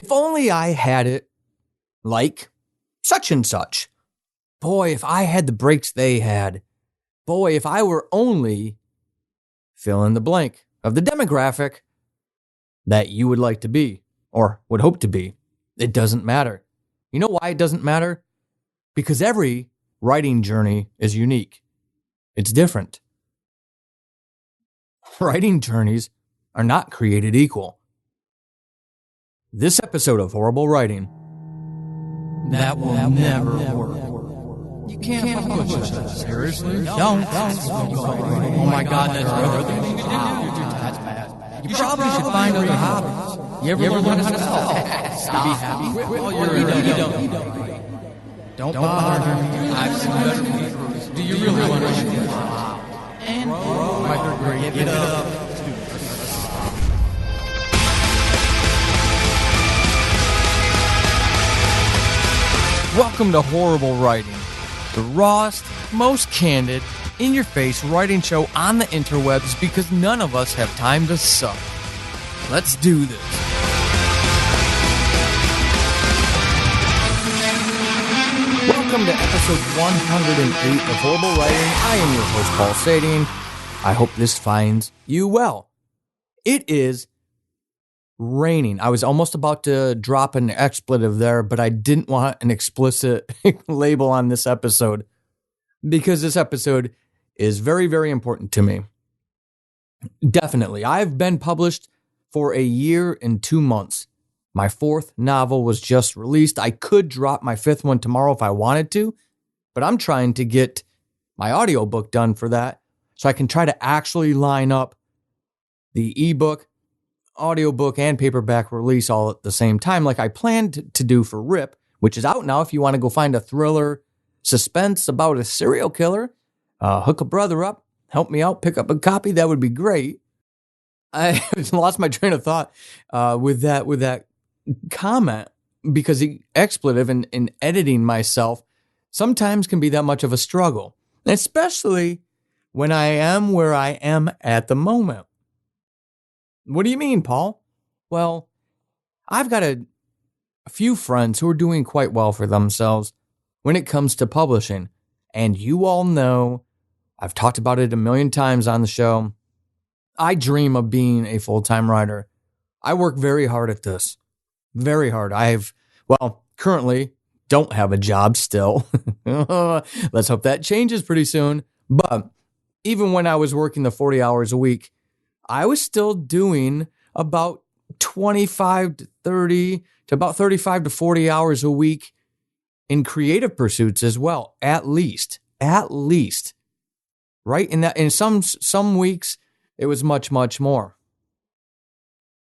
If only I had it like such and such. Boy, if I had the breaks they had. Boy, if I were only fill in the blank of the demographic that you would like to be or would hope to be. It doesn't matter. You know why it doesn't matter? Because every writing journey is unique. It's different. Writing journeys are not created equal. This episode of Horrible Writing, that will never work. You can't publish that. Seriously? Don't. Oh my God, that's bad. You probably should find other hobbies. You ever learn how to stop? Be happy. Well, you don't bother me. I've seen better people. Do you really want to? And my third grade, get up. Welcome to Horrible Writing, the rawest, most candid, in-your-face writing show on the interwebs because none of us have time to suck. Let's do this. Welcome to episode 108 of Horrible Writing. I am your host, Paul Sadine. I hope this finds you well. It is raining. I was almost about to drop an expletive there, but I didn't want an explicit label on this episode because this episode is very, very important to me. Definitely. I've been published for a year and 2 months. My 4th novel was just released. I could drop my 5th one tomorrow if I wanted to, but I'm trying to get my audiobook done for that so I can try to actually line up the ebook, audiobook, and paperback release all at the same time like I planned to do for RIP, which is out now. If you want to go find a thriller suspense about a serial killer, hook a brother up, help me out, pick up a copy, that would be great. I lost my train of thought with that comment because the expletive in editing myself sometimes can be that much of a struggle, especially when I am where I am at the moment. What do you mean, Paul? Well, I've got a few friends who are doing quite well for themselves when it comes to publishing. And you all know, I've talked about it a million times on the show, I dream of being a full-time writer. I work very hard at this. Very hard. Currently don't have a job still. Let's hope that changes pretty soon. But even when I was working the 40 hours a week, I was still doing about 25 to 30 to about 35 to 40 hours a week in creative pursuits as well. At least, right? In some weeks, it was much, much more.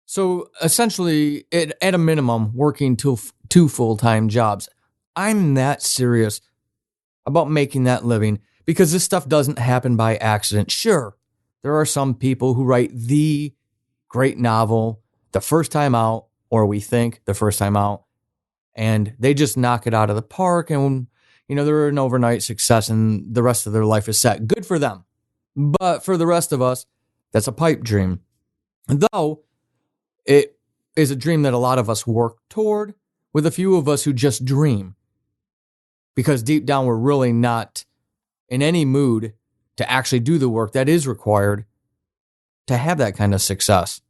So essentially, at a minimum, working two full-time jobs. I'm that serious about making that living because this stuff doesn't happen by accident. Sure, there are some people who write the great novel the first time out, or we think the first time out, and they just knock it out of the park and, they're an overnight success and the rest of their life is set. Good for them. But for the rest of us, that's a pipe dream. Though it is a dream that a lot of us work toward, with a few of us who just dream. Because deep down, we're really not in any mood to actually do the work that is required to have that kind of success.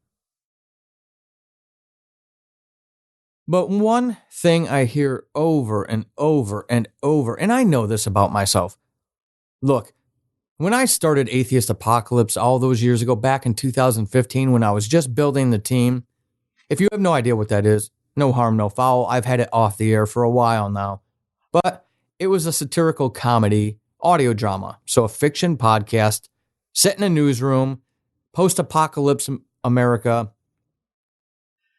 But one thing I hear over and over and over, and I know this about myself. Look, when I started Atheist Apocalypse all those years ago, back in 2015, when I was just building the team, if you have no idea what that is, no harm, no foul. I've had it off the air for a while now. But it was a satirical comedy audio drama. So a fiction podcast, set in a newsroom, post-apocalypse America,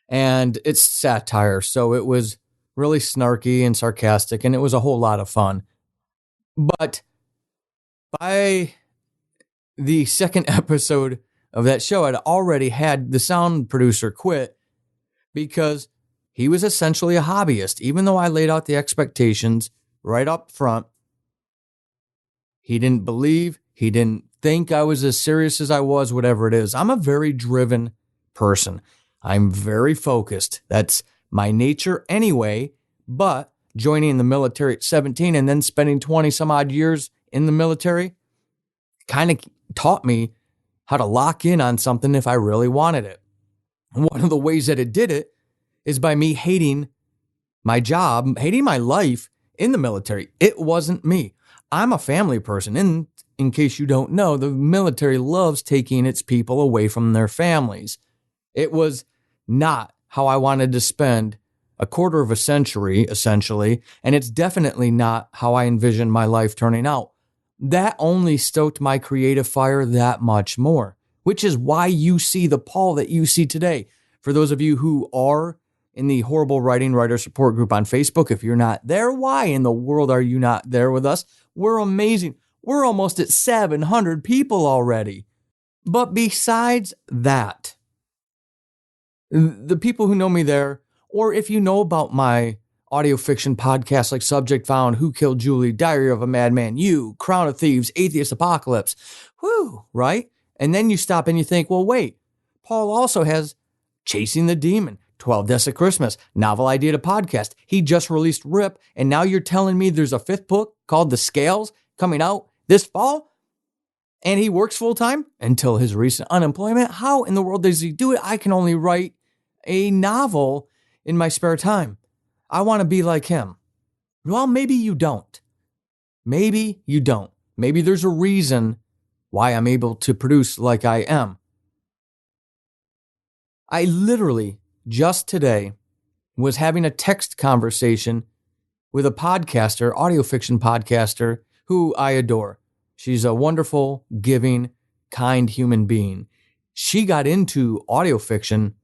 and it's satire. So it was really snarky and sarcastic, and it was a whole lot of fun. But by the second episode of that show, I'd already had the sound producer quit because he was essentially a hobbyist. Even though I laid out the expectations right up front, he didn't believe, he didn't think I was as serious as I was, whatever it is. I'm a very driven person. I'm very focused. That's my nature anyway, but joining the military at 17 and then spending 20 some odd years in the military kind of taught me how to lock in on something if I really wanted it. And one of the ways that it did it is by me hating my job, hating my life in the military. It wasn't me. I'm a family person. And in case you don't know, the military loves taking its people away from their families. It was not how I wanted to spend a quarter of a century, essentially, and it's definitely not how I envisioned my life turning out. That only stoked my creative fire that much more, which is why you see the Paul that you see today. For those of you who are in the Horrible Writing Writer Support Group on Facebook, if you're not there, why in the world are you not there with us? We're amazing. We're almost at 700 people already. But besides that, the people who know me there, or if you know about my audio fiction podcasts like Subject Found, Who Killed Julie, Diary of a Madman, You, Crown of Thieves, Atheist Apocalypse, right? And then you stop and you think, well, wait, Paul also has Chasing the Demon, 12 Deaths at Christmas, Novel Idea to Podcast. He just released Rip, and now you're telling me there's a fifth book called The Scales coming out this fall? And he works full-time until his recent unemployment. How in the world does he do it? I can only write a novel in my spare time. I want to be like him. Well, maybe you don't. Maybe you don't. Maybe there's a reason why I'm able to produce like I am. I literally just today was having a text conversation with a podcaster, audio fiction podcaster, who I adore. She's a wonderful, giving, kind human being. She got into audio fiction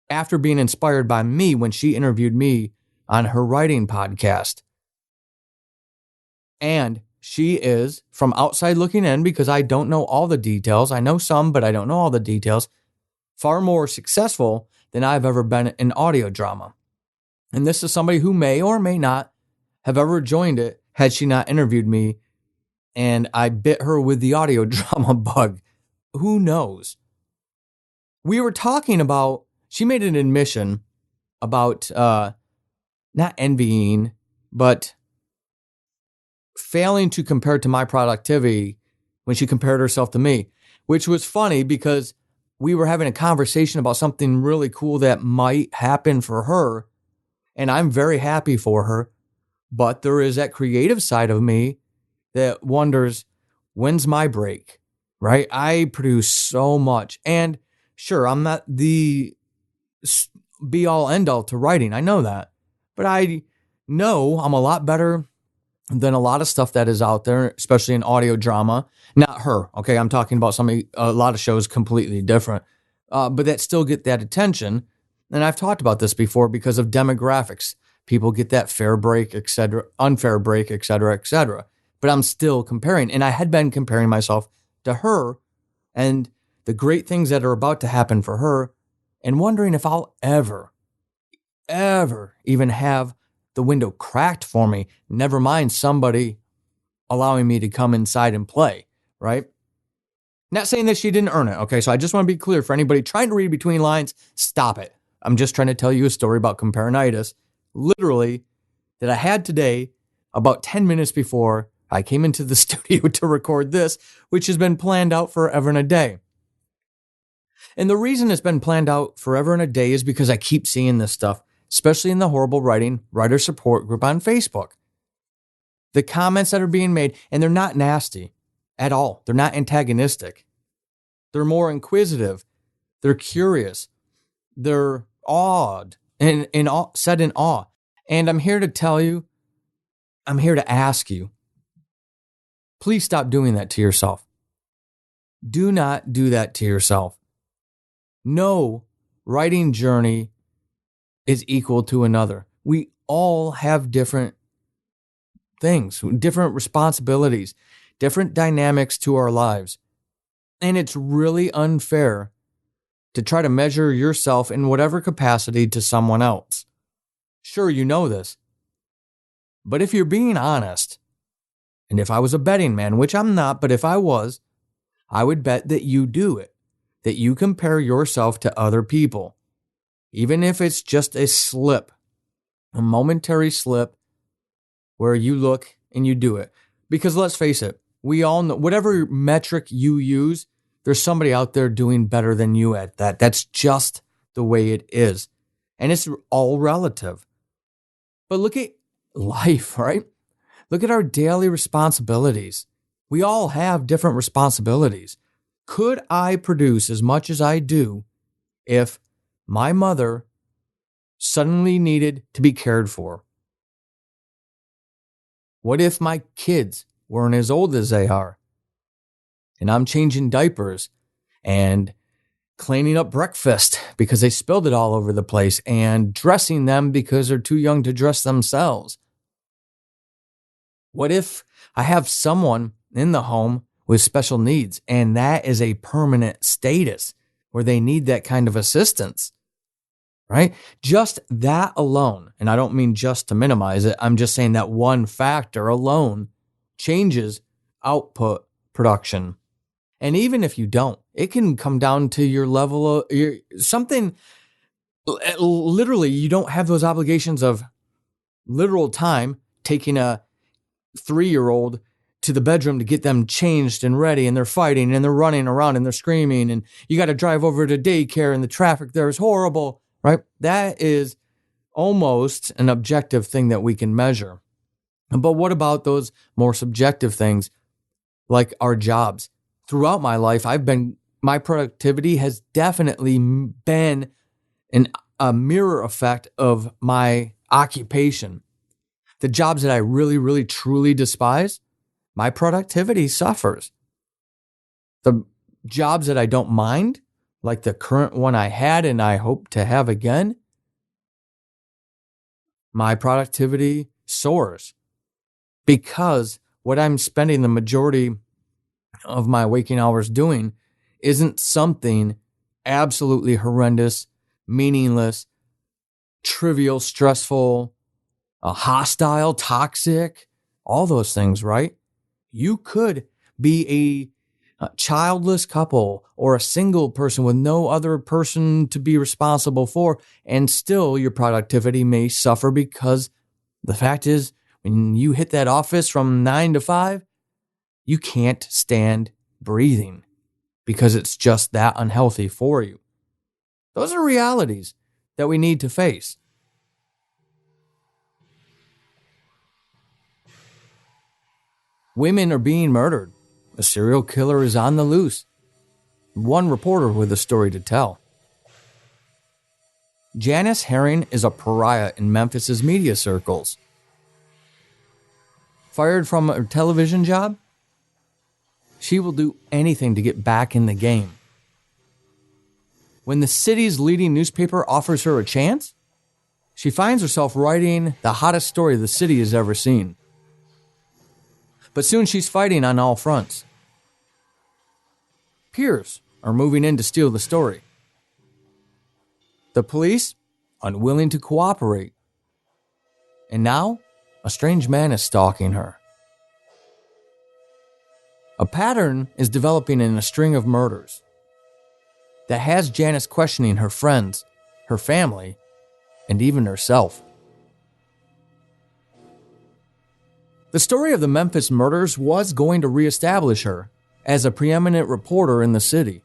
after being inspired by me when she interviewed me on her writing podcast. And she is, from outside looking in, because I don't know all the details, I know some, but I don't know all the details, far more successful than I've ever been in audio drama. And this is somebody who may or may not have ever joined it had she not interviewed me, and I bit her with the audio drama bug. Who knows? We were talking about, she made an admission about not envying, but failing to compare to my productivity when she compared herself to me, which was funny because we were having a conversation about something really cool that might happen for her, and I'm very happy for her, but there is that creative side of me that wonders, when's my break, right? I produce so much, and sure, I'm not the be-all, end-all to writing. I know that, but I know I'm a lot better than a lot of stuff that is out there, especially in audio drama. Not her, okay? I'm talking about a lot of shows completely different, but that still get that attention. And I've talked about this before because of demographics. People get that fair break, etc., unfair break, etc., etc. But I'm still comparing, and I had been comparing myself to her and the great things that are about to happen for her, and wondering if I'll ever even have the window cracked for me, never mind somebody allowing me to come inside and play, right? Not saying that she didn't earn it, okay? So I just want to be clear for anybody trying to read between lines, stop it. I'm just trying to tell you a story about Comparinitis, literally, that I had today about 10 minutes before I came into the studio to record this, which has been planned out forever and a day. And the reason it's been planned out forever and a day is because I keep seeing this stuff, especially in the Horrible Writing Writer Support Group on Facebook. The comments that are being made, and they're not nasty at all. They're not antagonistic. They're more inquisitive. They're curious. They're awed and set in awe. And I'm here to tell you, I'm here to ask you, please stop doing that to yourself. Do not do that to yourself. No writing journey is equal to another. We all have different things, different responsibilities, different dynamics to our lives. And it's really unfair to try to measure yourself in whatever capacity to someone else. Sure, you know this. But if you're being honest, and if I was a betting man, which I'm not, but if I was, I would bet that you do it, that you compare yourself to other people. even if it's just a slip, a momentary slip where you look and you do it. Because let's face it, we all know whatever metric you use, there's somebody out there doing better than you at that. That's just the way it is. And it's all relative. But look at life, right? Look at our daily responsibilities. We all have different responsibilities. Could I produce as much as I do if my mother suddenly needed to be cared for? What if my kids weren't as old as they are? And I'm changing diapers and cleaning up breakfast because they spilled it all over the place and dressing them because they're too young to dress themselves. What if I have someone in the home with special needs and that is a permanent status where they need that kind of assistance, right? Just that alone, and I don't mean just to minimize it, I'm just saying that one factor alone changes output production. And even if you don't, it can come down to your level of something. Literally, you don't have those obligations of literal time taking a 3-year-old to the bedroom to get them changed and ready, and they're fighting and they're running around and they're screaming, and you got to drive over to daycare and the traffic there is horrible, right? That is almost an objective thing that we can measure. But what about those more subjective things like our jobs? Throughout my life, my productivity has definitely been a mirror effect of my occupation. The jobs that I really, really, truly despise, my productivity suffers. The jobs that I don't mind, like the current one I had and I hope to have again, my productivity soars because what I'm spending the majority of my waking hours doing isn't something absolutely horrendous, meaningless, trivial, stressful, hostile, toxic, all those things, right? You could be a childless couple or a single person with no other person to be responsible for, and still your productivity may suffer because the fact is, when you hit that office from 9 to 5, you can't stand breathing because it's just that unhealthy for you. Those are realities that we need to face. Women are being murdered. A serial killer is on the loose. One reporter with a story to tell. Janice Herring is a pariah in Memphis's media circles. Fired from her television job? She will do anything to get back in the game. When the city's leading newspaper offers her a chance, she finds herself writing the hottest story the city has ever seen. But soon she's fighting on all fronts. Peers are moving in to steal the story. The police, unwilling to cooperate. And now, a strange man is stalking her. A pattern is developing in a string of murders that has Janice questioning her friends, her family, and even herself. The story of the Memphis murders was going to reestablish her as a preeminent reporter in the city.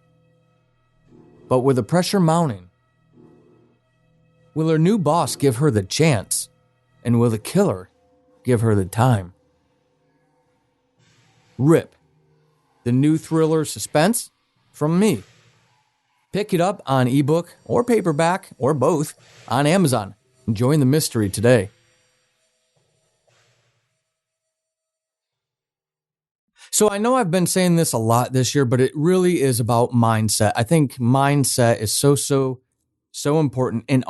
But with the pressure mounting, will her new boss give her the chance? And will the killer give her the time? Rip, the new thriller suspense from me. Pick it up on ebook or paperback or both on Amazon. Join the mystery today. So I know I've been saying this a lot this year, but it really is about mindset. I think mindset is so important and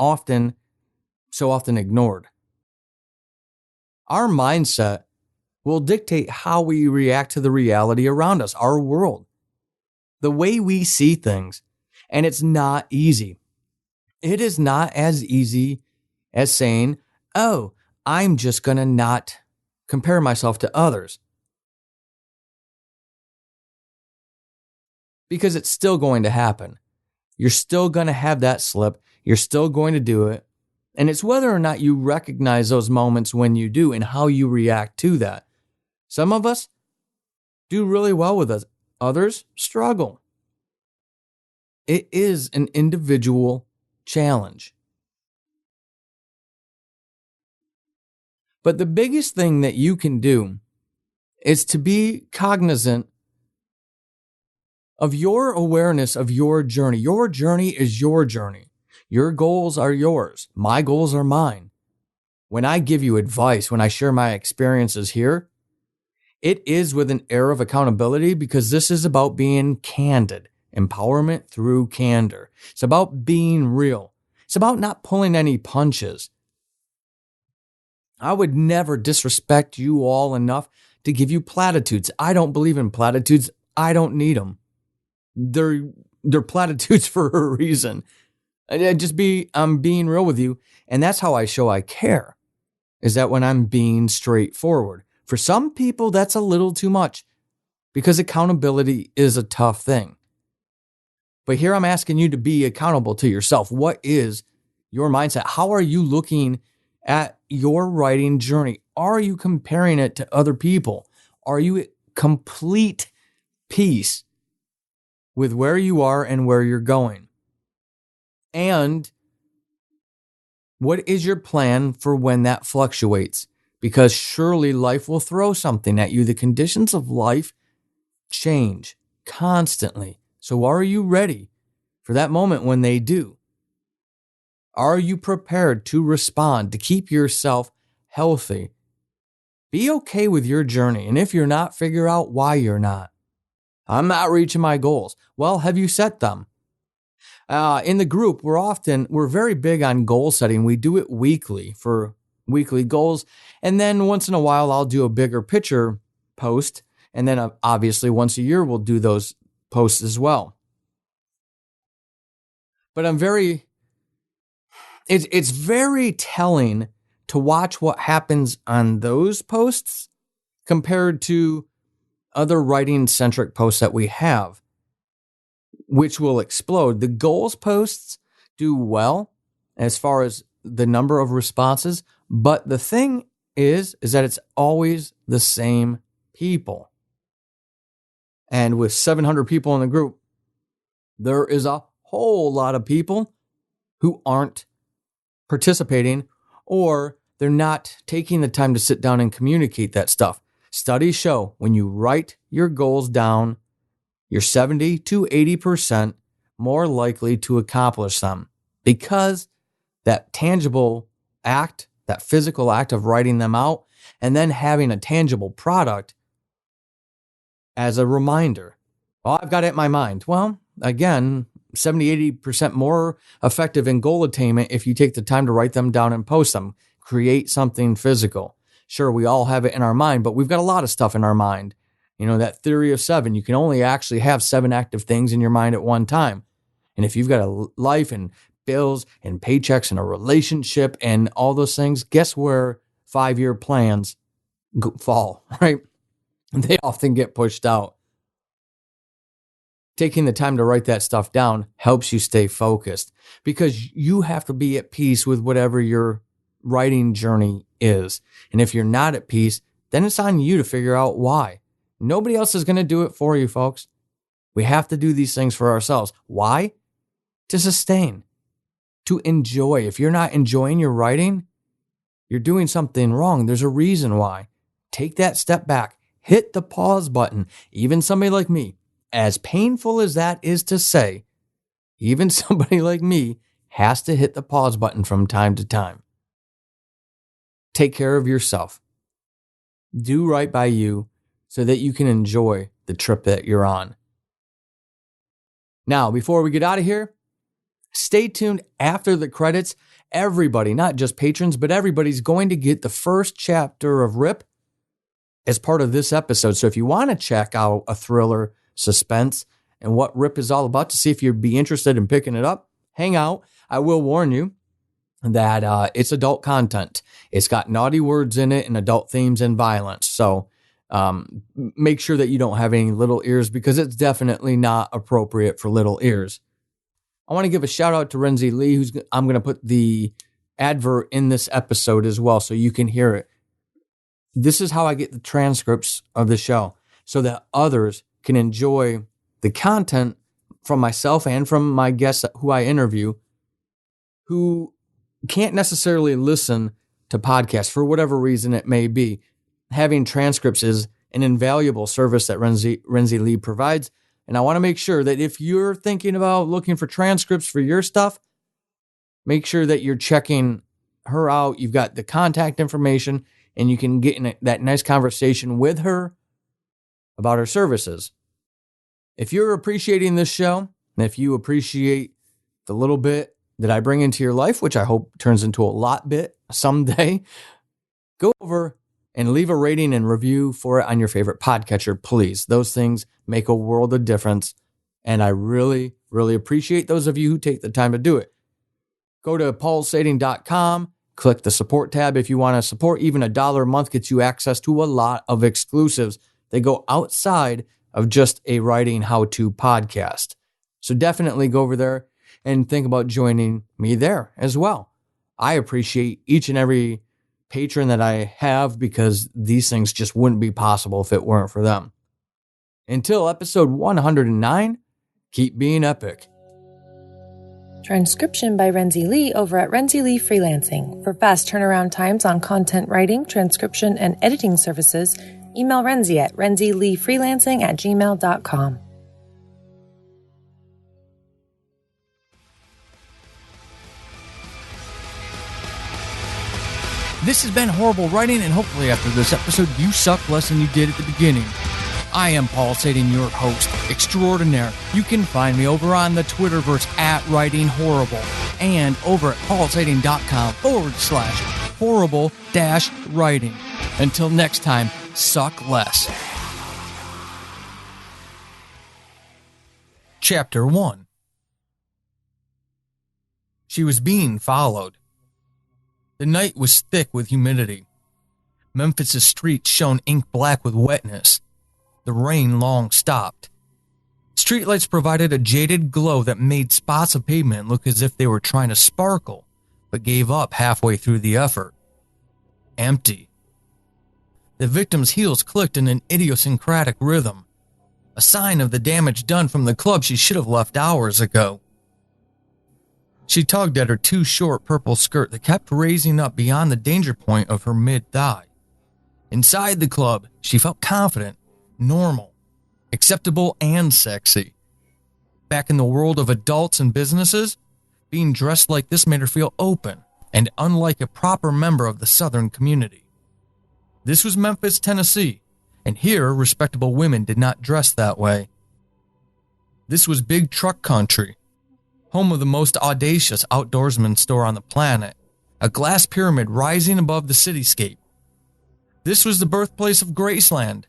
so often ignored. Our mindset will dictate how we react to the reality around us, our world, the way we see things. And it's not easy. It is not as easy as saying, oh, I'm just going to not compare myself to others. Because it's still going to happen. You're still going to have that slip. You're still going to do it. And it's whether or not you recognize those moments when you do and how you react to that. Some of us do really well with us. Others struggle. It is an individual challenge. But the biggest thing that you can do is to be cognizant of your awareness of your journey. Your journey is your journey. Your goals are yours. My goals are mine. When I give you advice, when I share my experiences here, it is with an air of accountability because this is about being candid. Empowerment through candor. It's about being real. It's about not pulling any punches. I would never disrespect you all enough to give you platitudes. I don't believe in platitudes. I don't need them. They're platitudes for a reason. I'm being real with you. And that's how I show I care, is that when I'm being straightforward. For some people, that's a little too much because accountability is a tough thing. But here I'm asking you to be accountable to yourself. What is your mindset? How are you looking at your writing journey? Are you comparing it to other people? Are you at complete peace with where you are and where you're going? And what is your plan for when that fluctuates? Because surely life will throw something at you. The conditions of life change constantly. So are you ready for that moment when they do? Are you prepared to respond, to keep yourself healthy? Be okay with your journey. And if you're not, figure out why you're not. I'm not reaching my goals. Well, have you set them? In the group, we're very big on goal setting. We do it weekly for weekly goals. And then once in a while, I'll do a bigger picture post. And then obviously once a year, we'll do those posts as well. But it's very telling to watch what happens on those posts compared to other writing-centric posts that we have, which will explode. The goals posts do well as far as the number of responses, but the thing is that it's always the same people. And with 700 people in the group, there is a whole lot of people who aren't participating, or they're not taking the time to sit down and communicate that stuff. Studies show when you write your goals down, you're 70 to 80% more likely to accomplish them, because that tangible act, that physical act of writing them out and then having a tangible product as a reminder. Well, I've got it in my mind. Well, again, 70, 80% more effective in goal attainment if you take the time to write them down and post them. Create something physical. Sure, we all have it in our mind, but we've got a lot of stuff in our mind. You know, that theory of 7, you can only actually have 7 active things in your mind at one time. And if you've got a life and bills and paychecks and a relationship and all those things, guess where 5-year plans fall, right? They often get pushed out. Taking the time to write that stuff down helps you stay focused, because you have to be at peace with whatever your writing journey is. And if you're not at peace, then it's on you to figure out why. Nobody else is going to do it for you, folks. We have to do these things for ourselves. Why? To sustain, to enjoy. If you're not enjoying your writing, you're doing something wrong. There's a reason why. Take that step back. Hit the pause button. Even somebody like me, as painful as that is to say, even somebody like me has to hit the pause button from time to time. Take care of yourself. Do right by you so that you can enjoy the trip that you're on. Now, before we get out of here, stay tuned after the credits. Everybody, not just patrons, but everybody's going to get the first chapter of RIP as part of this episode. So if you want to check out a thriller, suspense, and what RIP is all about, to see if you'd be interested in picking it up, hang out. I will warn you that it's adult content. It's got naughty words in it and adult themes and violence. So make sure that you don't have any little ears, because it's definitely not appropriate for little ears. I want to give a shout out to Renzi Lee, I'm going to put the advert in this episode as well so you can hear it. This is how I get the transcripts of the show so that others can enjoy the content from myself and from my guests who I interview who can't necessarily listen to podcasts for whatever reason it may be. Having transcripts is an invaluable service that Renzi Lee provides. And I want to make sure that if you're thinking about looking for transcripts for your stuff, make sure that you're checking her out. You've got the contact information and you can get in that nice conversation with her about her services. If you're appreciating this show, and if you appreciate the little bit that I bring into your life, which I hope turns into a lot bit someday, go over and leave a rating and review for it on your favorite podcatcher, please. Those things make a world of difference, and I really, really appreciate those of you who take the time to do it. Go to paulsading.com, click the support tab if you want to support. Even $1 a month gets you access to a lot of exclusives that go outside of just a writing how-to podcast. So definitely go over there and think about joining me there as well. I appreciate each and every patron that I have because these things just wouldn't be possible if it weren't for them. Until episode 109, keep being epic. Transcription by Renzi Lee over at Renzi Lee Freelancing. For fast turnaround times on content writing, transcription, and editing services, email Renzi at renzileefreelancing@gmail.com. This has been Horrible Writing, and hopefully after this episode, you suck less than you did at the beginning. I am Paul Sading, your host extraordinaire. You can find me over on the Twitterverse at Writing Horrible and over at paulsading.com/horrible-writing. Until next time, suck less. Chapter 1. She was being followed. The night was thick with humidity. Memphis's streets shone ink black with wetness. The rain long stopped. Streetlights provided a jaded glow that made spots of pavement look as if they were trying to sparkle, but gave up halfway through the effort. Empty. The victim's heels clicked in an idiosyncratic rhythm, a sign of the damage done from the club she should have left hours ago. She tugged at her too short purple skirt that kept raising up beyond the danger point of her mid-thigh. Inside the club, she felt confident, normal, acceptable, and sexy. Back in the world of adults and businesses, being dressed like this made her feel open and unlike a proper member of the Southern community. This was Memphis, Tennessee, and here respectable women did not dress that way. This was big truck country, home of the most audacious outdoorsman store on the planet, a glass pyramid rising above the cityscape. This was the birthplace of Graceland,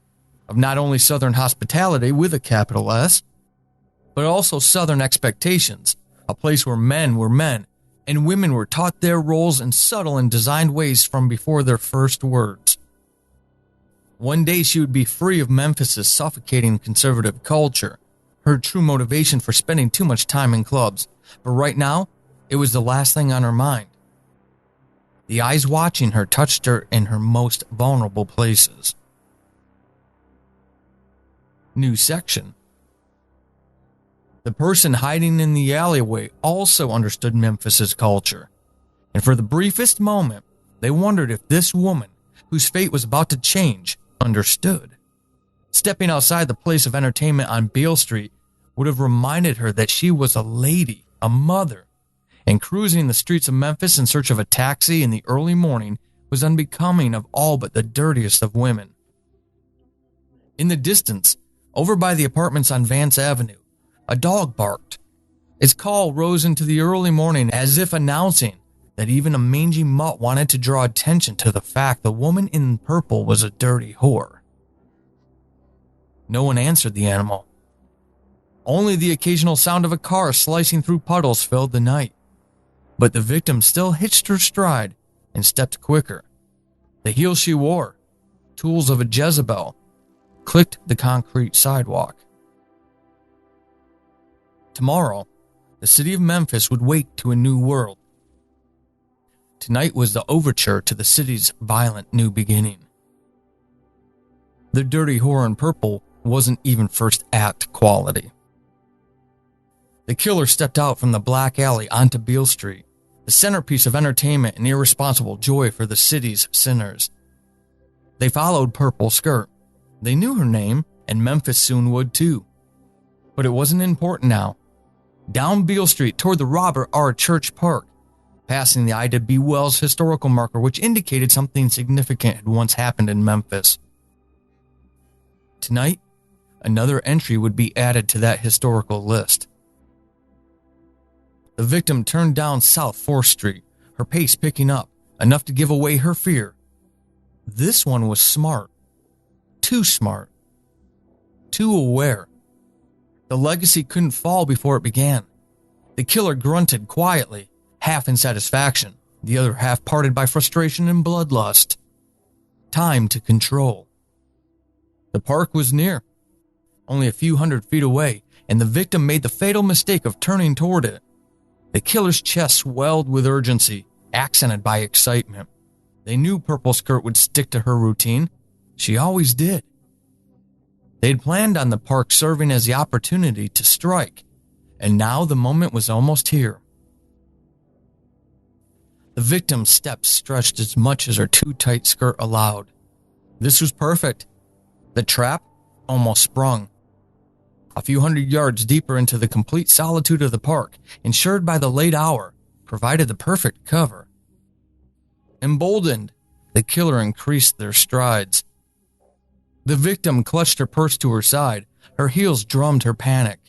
of not only Southern hospitality with a capital S, but also Southern expectations, a place where men were men and women were taught their roles in subtle and designed ways from before their first words. One day she would be free of Memphis's suffocating conservative culture, her true motivation for spending too much time in clubs, but right now, it was the last thing on her mind. The eyes watching her touched her in her most vulnerable places. New section. The person hiding in the alleyway also understood Memphis's culture, and for the briefest moment, they wondered if this woman, whose fate was about to change, understood. Stepping outside the place of entertainment on Beale Street would have reminded her that she was a lady, a mother, and cruising the streets of Memphis in search of a taxi in the early morning was unbecoming of all but the dirtiest of women. In the distance, over by the apartments on Vance Avenue, a dog barked. Its call rose into the early morning as if announcing that even a mangy mutt wanted to draw attention to the fact the woman in purple was a dirty whore. No one answered the animal. Only the occasional sound of a car slicing through puddles filled the night. But the victim still hitched her stride and stepped quicker. The heels she wore, tools of a Jezebel, clicked the concrete sidewalk. Tomorrow, the city of Memphis would wake to a new world. Tonight was the overture to the city's violent new beginning. The dirty whore in purple wasn't even first act quality. The killer stepped out from the black alley onto Beale Street, the centerpiece of entertainment and irresponsible joy for the city's sinners. They followed Purple Skirt. They knew her name, and Memphis soon would too. But it wasn't important now. Down Beale Street toward the Robert R. Church Park, passing the Ida B. Wells historical marker, which indicated something significant had once happened in Memphis. Tonight, another entry would be added to that historical list. The victim turned down South 4th Street, her pace picking up, enough to give away her fear. This one was smart. Too smart. Too aware. The legacy couldn't fall before it began. The killer grunted quietly, half in satisfaction, the other half parted by frustration and bloodlust. Time to control. The park was near, only a few hundred feet away, and the victim made the fatal mistake of turning toward it. The killer's chest swelled with urgency, accented by excitement. They knew Purple Skirt would stick to her routine. She always did. They'd planned on the park serving as the opportunity to strike, and now the moment was almost here. The victim's steps stretched as much as her too-tight skirt allowed. This was perfect. The trap almost sprung. A few hundred yards deeper into the complete solitude of the park, ensured by the late hour, provided the perfect cover. Emboldened, the killer increased their strides. The victim clutched her purse to her side. Her heels drummed her panic.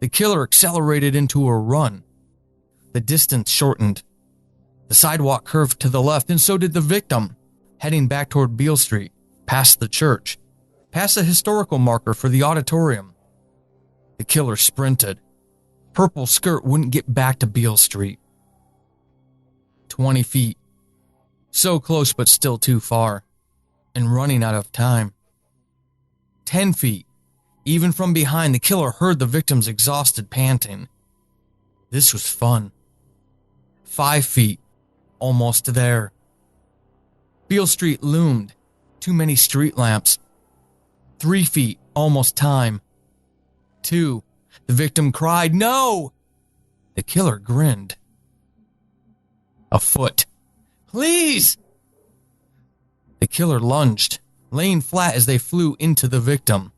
The killer accelerated into a run. The distance shortened. The sidewalk curved to the left, and so did the victim, heading back toward Beale Street, past the church, past the historical marker for the auditorium. The killer sprinted. Purple Skirt wouldn't get back to Beale Street. 20 feet. So close, but still too far. And running out of time. 10 feet. Even from behind, the killer heard the victim's exhausted panting. This was fun. 5 feet. Almost there. Beale Street loomed. Too many street lamps. 3 feet. Almost time. 2. The victim cried, "No!" The killer grinned. A foot. "Please!" The killer lunged, laying flat as they flew into the victim.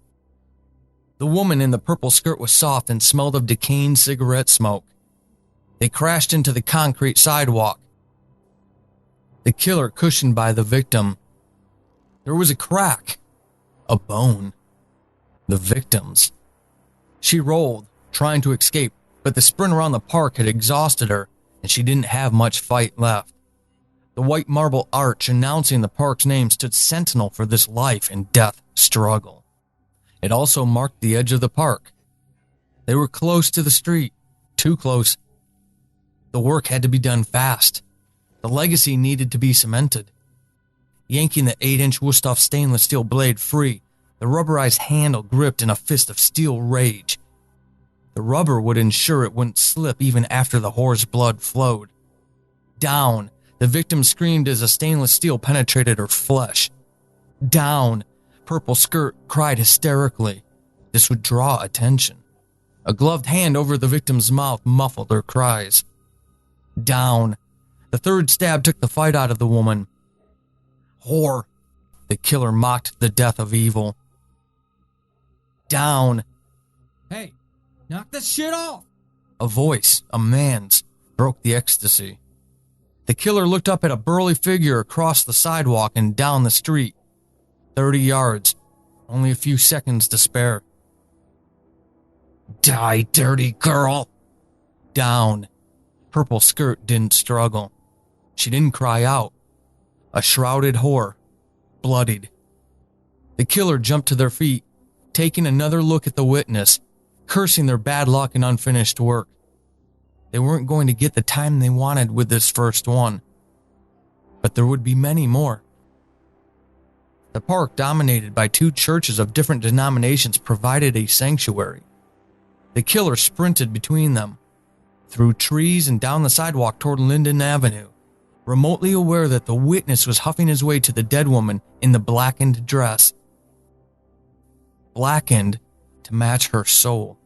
The woman in the purple skirt was soft and smelled of decaying cigarette smoke. They crashed into the concrete sidewalk. The killer cushioned by the victim. There was a crack. A bone. The victim's. She rolled, trying to escape, but the sprint around the park had exhausted her, and she didn't have much fight left. The white marble arch announcing the park's name stood sentinel for this life and death struggle. It also marked the edge of the park. They were close to the street, too close. The work had to be done fast. The legacy needed to be cemented. Yanking the 8-inch Wusthof stainless steel blade free, the rubberized handle gripped in a fist of steel rage. The rubber would ensure it wouldn't slip even after the whore's blood flowed. Down, the victim screamed as the stainless steel penetrated her flesh. Down, Purple Skirt cried hysterically. This would draw attention. A gloved hand over the victim's mouth muffled her cries. Down. The third stab took the fight out of the woman. Whore. The killer mocked the death of evil. Down. Hey, knock this shit off. A voice, a man's, broke the ecstasy. The killer looked up at a burly figure across the sidewalk and down the street. 30 yards. Only a few seconds to spare. Die, dirty girl. Down. Purple Skirt didn't struggle. She didn't cry out. A shrouded whore. Bloodied. The killer jumped to their feet, taking another look at the witness, cursing their bad luck and unfinished work. They weren't going to get the time they wanted with this first one. But there would be many more. The park, dominated by two churches of different denominations, provided a sanctuary. The killer sprinted between them, through trees and down the sidewalk toward Linden Avenue, remotely aware that the witness was huffing his way to the dead woman in the blackened dress. Blackened to match her soul.